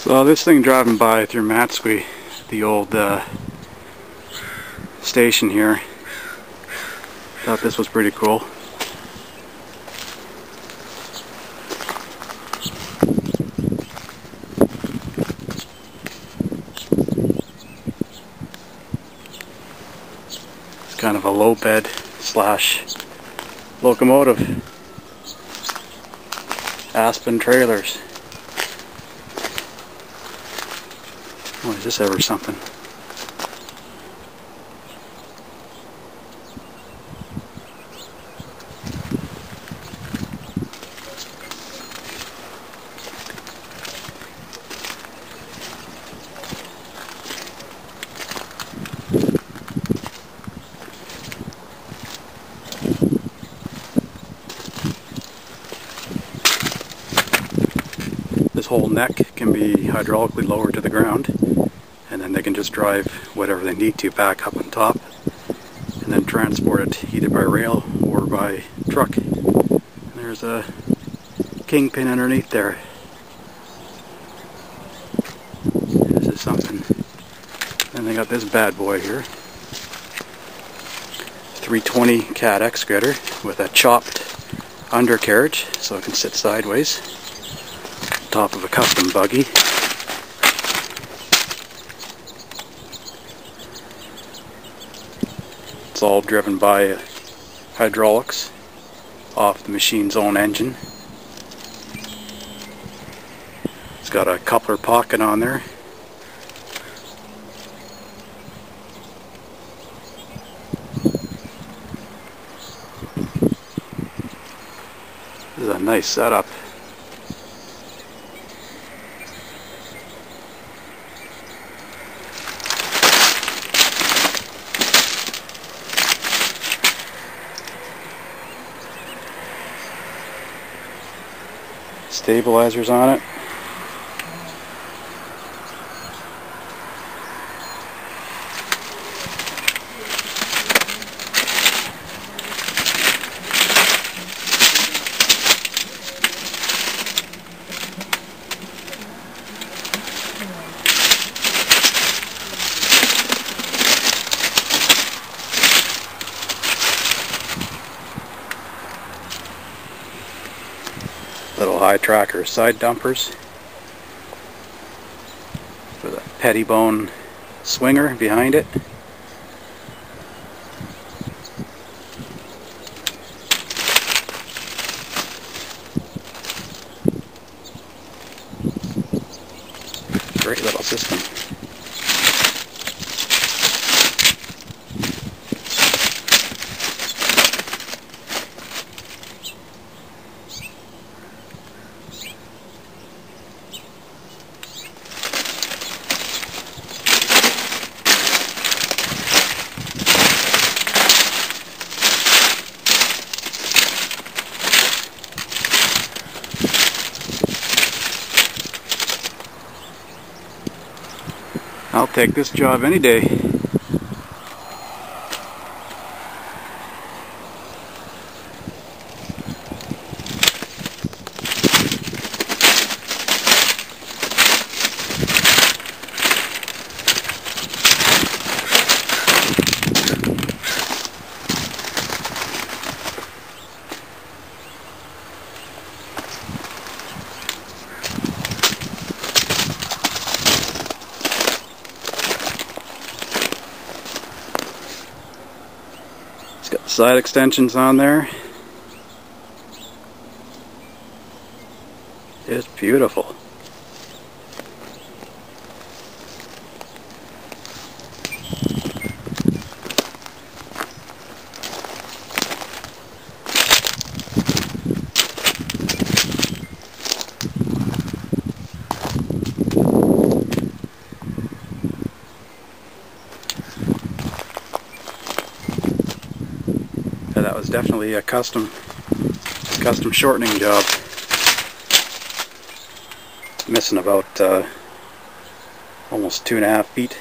So this thing driving by through Matsqui, the old station here, thought this was pretty cool. It's kind of a low bed slash locomotive. Aspen trailers. Oh, is this ever something? This whole neck can be hydraulically lowered to the ground, and then they can just drive whatever they need to back up on top and then transport it either by rail or by truck. And there's a kingpin underneath there. This is something. And they got this bad boy here. 320 Cat excavator with a chopped undercarriage so it can sit sideways. Top of a custom buggy. It's all driven by hydraulics off the machine's own engine. It's got a coupler pocket on there. This is a nice setup. Stabilizers on it. Little HyTraker side dumpers with a pettibone swinger behind it. Great little system. I'll take this job any day. It's got side extensions on there. It's beautiful. That was definitely a custom shortening job. Missing about almost 2.5 feet.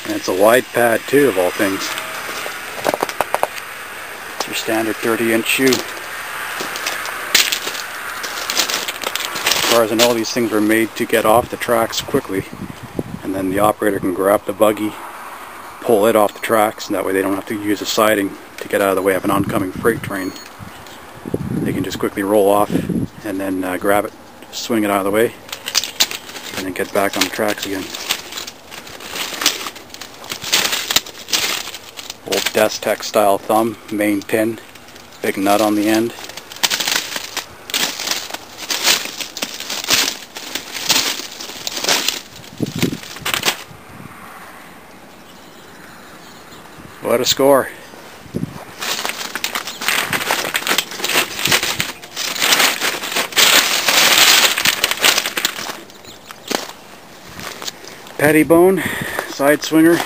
And it's a wide pad too, of all things. It's your standard 30-inch shoe. far as I know, these things were made to get off the tracks quickly, and then the operator can grab the buggy, pull it off the tracks, and that way they don't have to use a siding to get out of the way of an oncoming freight train. They can just quickly roll off and then grab it, swing it out of the way, and then get back on the tracks again. Old Desk Tech style thumb, main pin, big nut on the end. What a score! Pettibone, side swinger.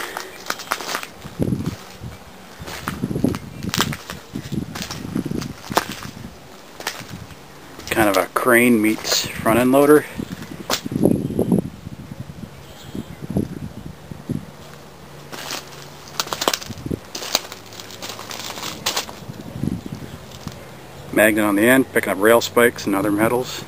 Kind of a crane meets front end loader. Magnet on the end, picking up rail spikes and other metals.